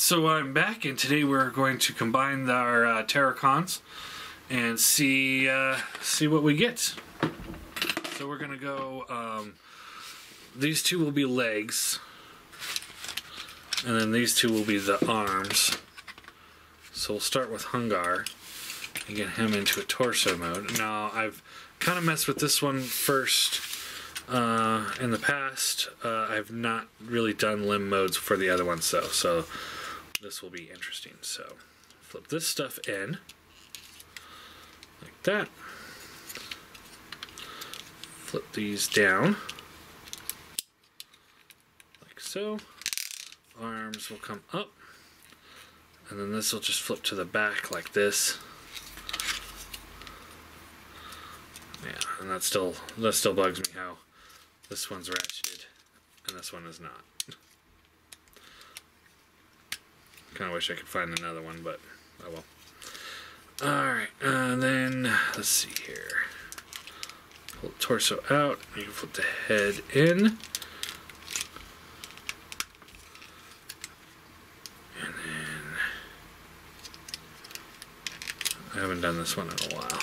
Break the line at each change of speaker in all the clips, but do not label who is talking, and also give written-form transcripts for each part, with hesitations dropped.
So I'm back, and today we're going to combine our Terracons and see what we get. So we're gonna go. These two will be legs, and then these two will be the arms. So we'll start with Hungar and get him into a torso mode. Now I've kind of messed with this one first. In the past, I've not really done limb modes for the other ones, though, so this will be interesting. So, flip this stuff in, like that. Flip these down, like so. Arms will come up, and then this will just flip to the back like this. Yeah, and that still bugs me how this one's ratcheted and this one is not. Kind of wish I could find another one, but oh well. Alright, and then let's see here. Pull the torso out. You can flip the head in. And then I haven't done this one in a while.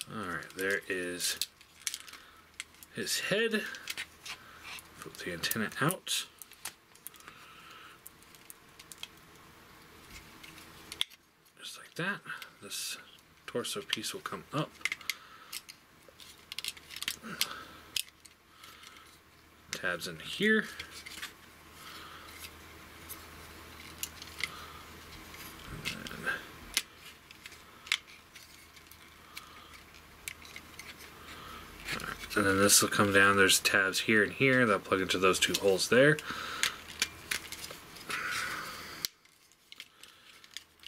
Alright, there is his head. Put the antenna out. Just like that. This torso piece will come up. Tabs in here. And then this will come down. There's tabs here and here that'll plug into those two holes there.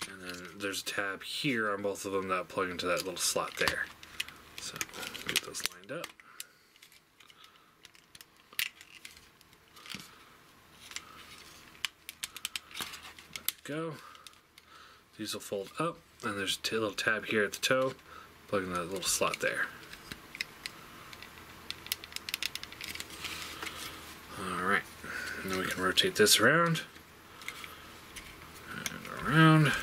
And then there's a tab here on both of them that'll plug into that little slot there. So get those lined up. There we go. These will fold up, and there's a little tab here at the toe, plug in that little slot there. Alright, and then we can rotate this around and around.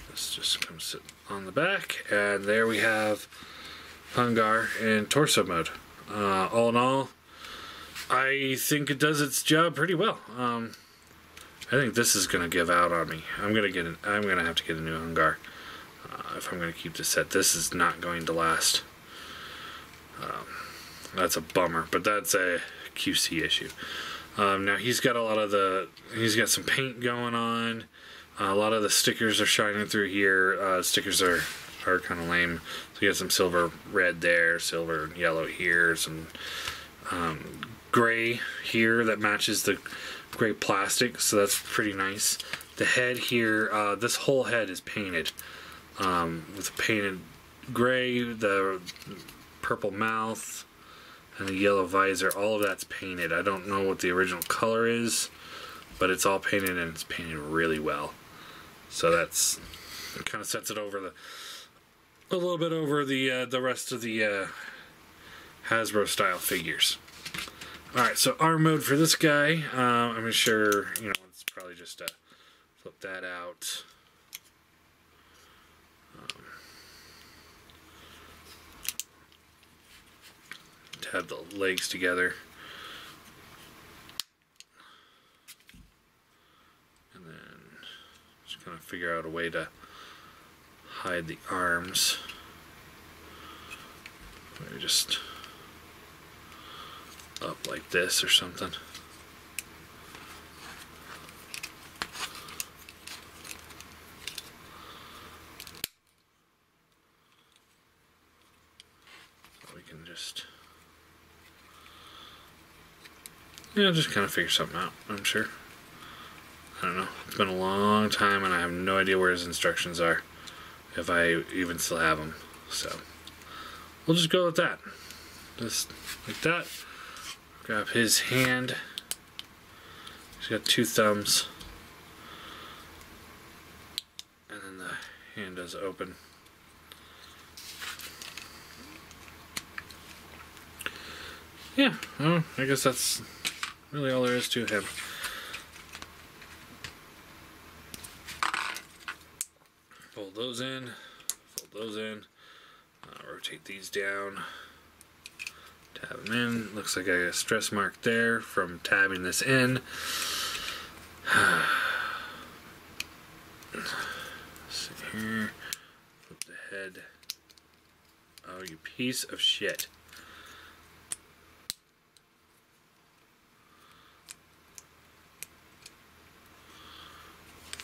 This just comes on the back, and there we have Hungar in torso mode. All in all, I think it does its job pretty well. I think this is gonna give out on me. I'm gonna have to get a new Hungar if I'm gonna keep this set. This is not going to last. That's a bummer, but that's a QC issue. Now he's got he's got some paint going on. A lot of the stickers are shining through here. Stickers are kind of lame. So you got some silver red there, silver and yellow here, some gray here that matches the gray plastic, so that's pretty nice. The head here, this whole head is painted with painted gray, the purple mouth, and the yellow visor. All of that's painted. I don't know what the original color is, but it's all painted, and it's painted really well. So that's it. Kind of sets it over a little bit over the rest of the Hasbro style figures. All right, so arm mode for this guy. I'm sure it's probably just flip that out. Have the legs together, and then just kind of figure out a way to hide the arms. Maybe just up like this or something. So we can just just kind of figure something out, I'm sure. I don't know. It's been a long time, and I have no idea where his instructions are, if I even still have them. So, we'll just go with that. Just like that. Grab his hand. He's got 2 thumbs. And then the hand does open. Yeah, well, I guess that's really all there is to him. Fold those in, rotate these down, tab them in. Looks like I got a stress mark there from tabbing this in. See here, flip the head. Oh, you piece of shit.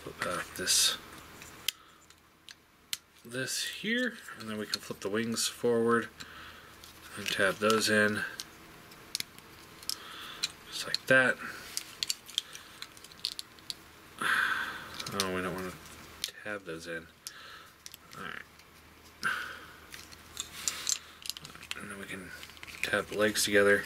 Flip back this here, and then we can flip the wings forward and tab those in just like that. Oh, we don't want to tab those in. Alright. And then we can tab the legs together.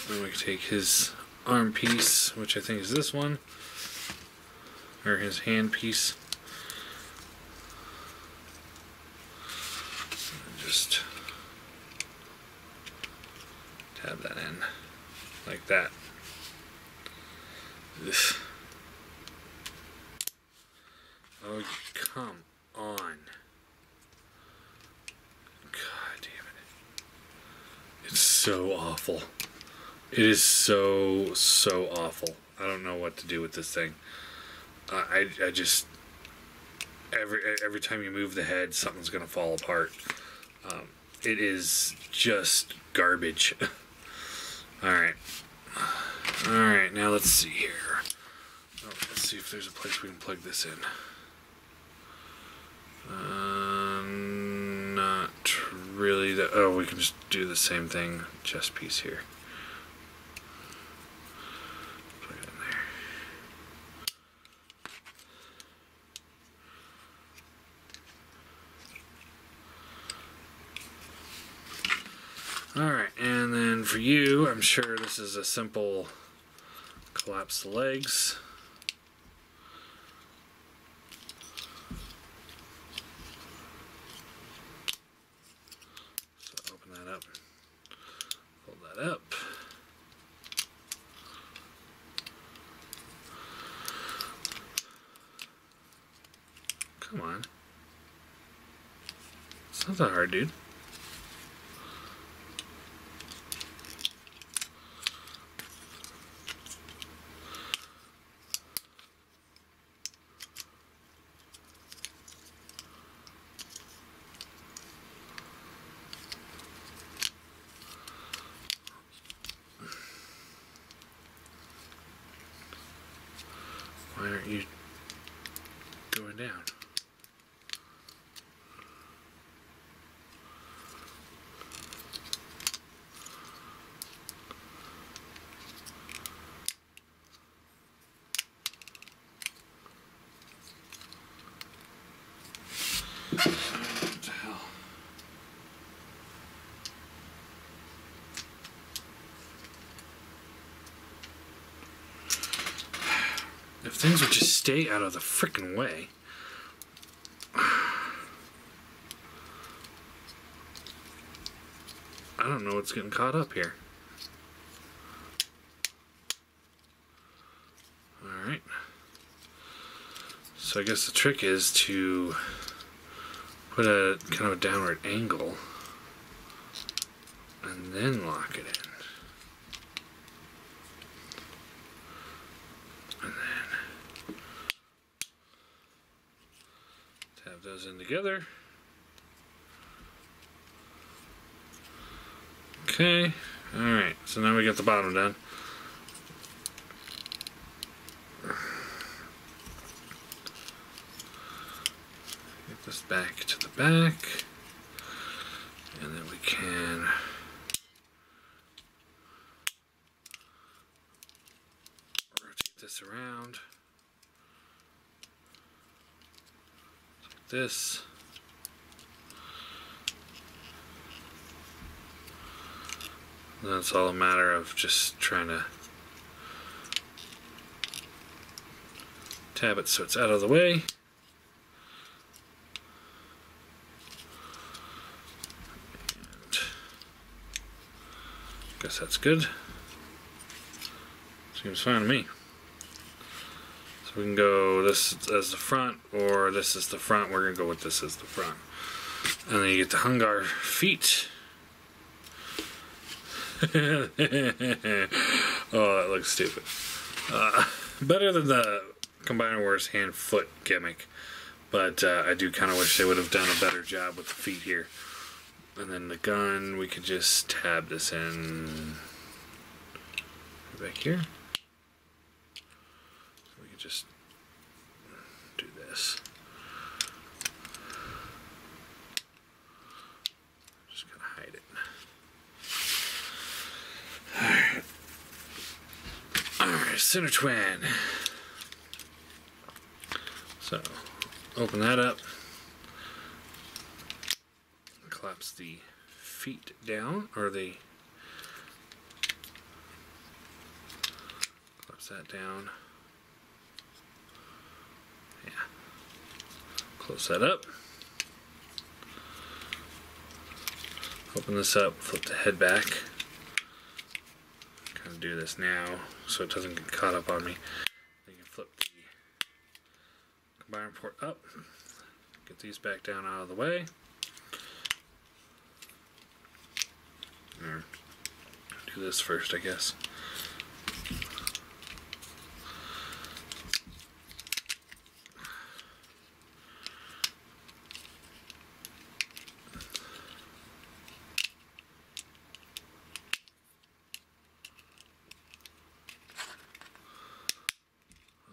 Then we can take his arm piece, which I think is this one, or his hand piece, and just tab that in like that. Ugh. Oh, come on. God damn it. It's so awful. It is so awful. I don't know what to do with this thing. I just every time you move the head, something's gonna fall apart. It is just garbage. All right. Now let's see here. Oh, let's see if there's a place we can plug this in. Not really. Oh, we can just do the same thing. Chest piece here. Alright, and then for you, I'm sure this is a simple collapse the legs. So open that up, fold that up. Come on. It's not that hard, dude. Why aren't you going down? What the hell? If things would just stay out of the frickin' way. I don't know what's getting caught up here. Alright. So I guess the trick is to put a kind of a downward angle and then lock it in. And then tab those in together. Okay, alright, so now we got the bottom done. Get this back to the back, and then we can rotate this around like this. And it's all a matter of just trying to tab it so it's out of the way. Guess that's good. Seems fine to me. So we can go this as the front, or this is the front. We're going to go with this as the front. And then you get the Hungar feet. Oh, that looks stupid. Better than the Combiner Wars hand-foot gimmick. But I do kind of wish they would have done a better job with the feet here. And then the gun, we could just tab this in back here. So we could just do this. Just gotta hide it. Alright, center twin. So, open that up. Collapse the feet down, or the collapse that down. Yeah. Close that up. Open this up, flip the head back. Kind of do this now so it doesn't get caught up on me. You can flip the combiner port up. Get these back down out of the way. Or do this first, I guess.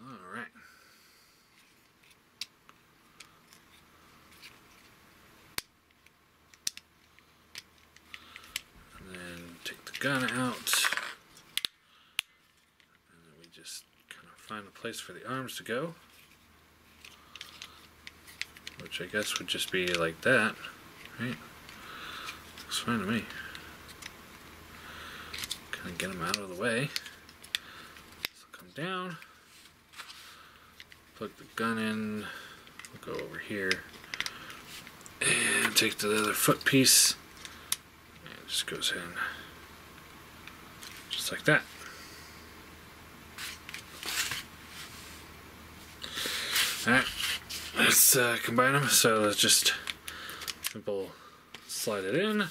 All right. Gun out, and then we just kind of find a place for the arms to go, which I guess would just be like that, right? Looks fine to me. Kind of get them out of the way. So come down, plug the gun in, we'll go over here, and take the other foot piece, and it just goes in. Just like that. Alright, let's combine them. So let's just simple slide it in.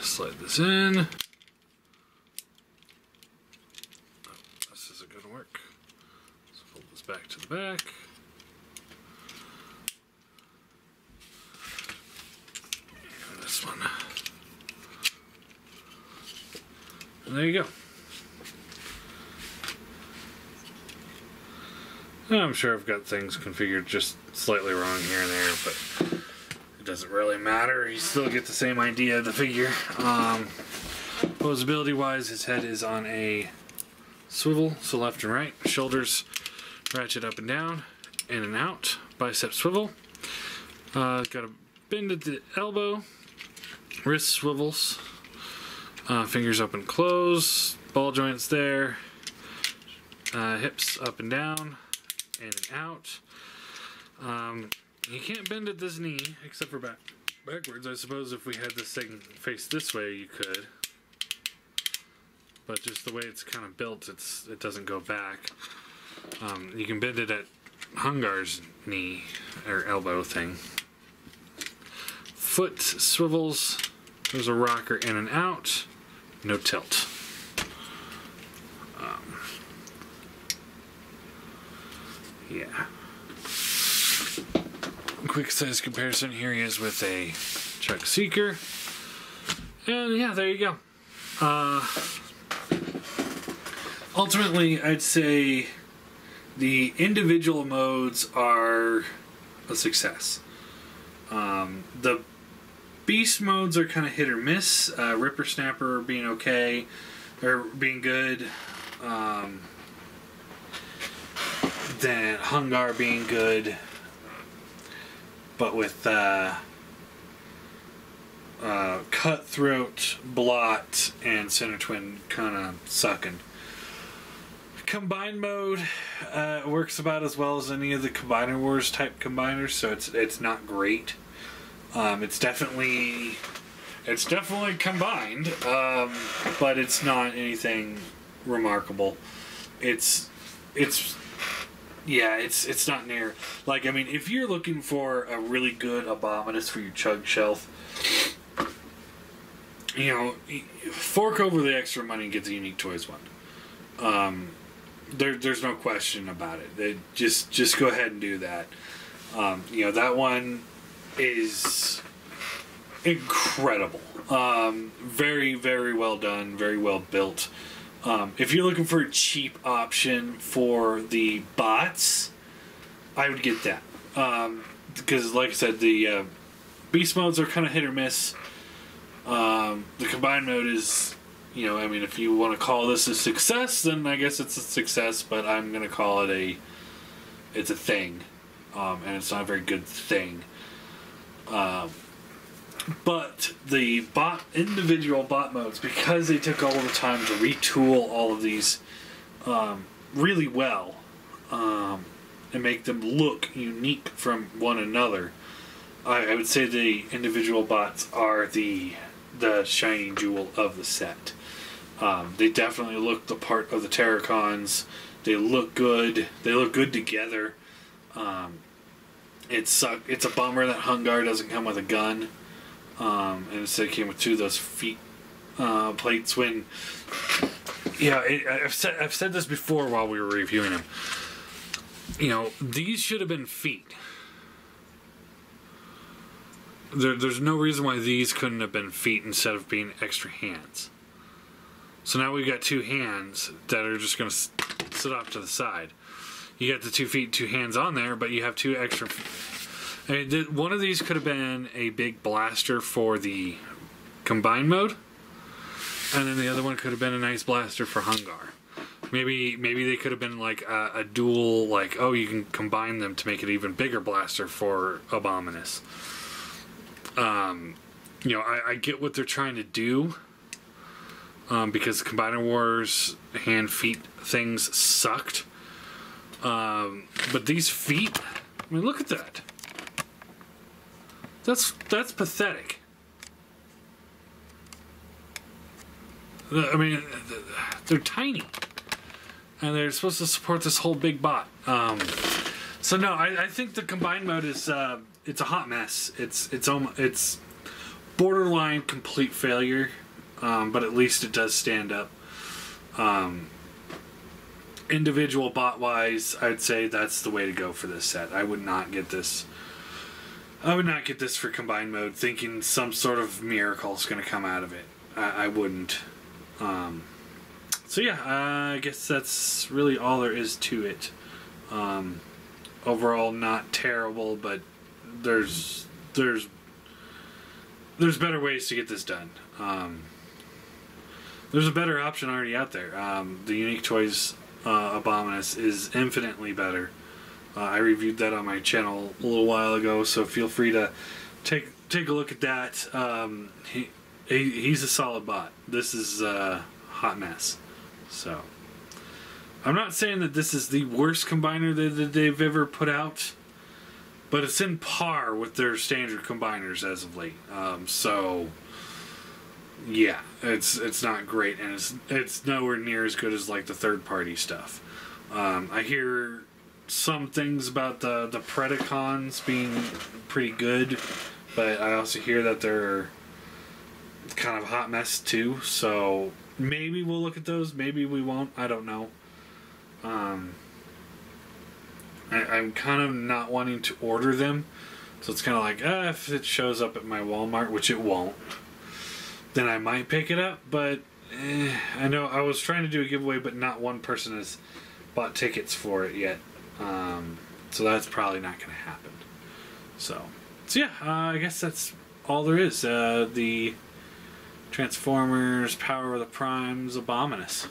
Slide this in. Oh, this isn't going to work. Let's fold this back to the back. And this one. And there you go. I'm sure I've got things configured just slightly wrong here and there, but it doesn't really matter. You still get the same idea of the figure. Posability wise, his head is on a swivel, so left and right. Shoulders ratchet up and down, in and out. Bicep swivel. Got a bend at the elbow. Wrist swivels. Fingers up and close. Ball joints there. Hips up and down, in and out. You can't bend at this knee, except for backwards. I suppose if we had this thing face this way, you could. But just the way it's kind of built, it doesn't go back. You can bend it at Hungar's knee, or elbow thing. Foot swivels. There's a rocker in and out. No tilt. Yeah. Quick size comparison, here he is with a Chuck Seeker, and yeah, there you go. Ultimately, I'd say The individual modes are a success. The beast modes are kind of hit or miss. Ripper Snapper being okay, or being good. Then Hungar being good. But with Cutthroat, Blot, and Center Twin kind of sucking. Combined mode works about as well as any of the Combiner Wars type combiners, so it's not great. It's definitely combined, but it's not anything remarkable. It's not near. Like, I mean, if you're looking for a really good Abominus for your chug shelf, you know, fork over the extra money and get the Unique Toys one. There's no question about it. Just go ahead and do that. You know, that one is incredible. Very, very well done. Very well built. If you're looking for a cheap option for the bots, I would get that. Because, like I said, the beast modes are kind of hit or miss. The combined mode is, you know, I mean, if you want to call this a success, then I guess it's a success, but I'm going to call it it's a thing. And it's not a very good thing. But the individual bot modes, because they took all the time to retool all of these really well and make them look unique from one another, I would say the individual bots are the shining jewel of the set. They definitely look the part of the Terracons. They look good. They look good together. It's a bummer that Hungar doesn't come with a gun. And instead it came with two of those feet plates. When, yeah, I've said this before while we were reviewing them. You know, these should have been feet. There's no reason why these couldn't have been feet instead of being extra hands. So now we've got two hands that are just going to sit off to the side. You got the 2 feet, 2 hands on there, but you have two extra. I mean, one of these could have been a big blaster for the combined mode, and then the other one could have been a nice blaster for Hungar. Maybe they could have been like a dual, like, oh, you can combine them to make it even bigger blaster for Abominus. You know, I get what they're trying to do, because Combiner Wars hand feet things sucked. But these feet, I mean, look at that. That's pathetic. I mean, they're tiny, and they're supposed to support this whole big bot. So no, I think the combined mode is it's a hot mess. It's borderline complete failure, but at least it does stand up. Individual bot wise, I'd say that's the way to go for this set. I would not get this. I would not get this for combined mode thinking some sort of miracle is going to come out of it. I wouldn't. So yeah, I guess that's really all there is to it. Overall, not terrible, but there's better ways to get this done. There's a better option already out there. The Unique Toys Abominus is infinitely better. I reviewed that on my channel a little while ago, so feel free to take a look at that. He's a solid bot. This is a hot mess. So I'm not saying that this is the worst combiner that they've ever put out, but it's in par with their standard combiners as of late. So yeah, it's not great, and it's nowhere near as good as like the third party stuff. I hear some things about the Predacons being pretty good, but I also hear that they're kind of a hot mess too. So maybe we'll look at those, maybe we won't. I don't know. I'm kind of not wanting to order them, so it's kind of like, if it shows up at my Walmart, which it won't, then I might pick it up. But I know I was trying to do a giveaway, but not one person has bought tickets for it yet. So that's probably not going to happen. So yeah, I guess that's all there is. The Transformers Power of the Primes Abominus.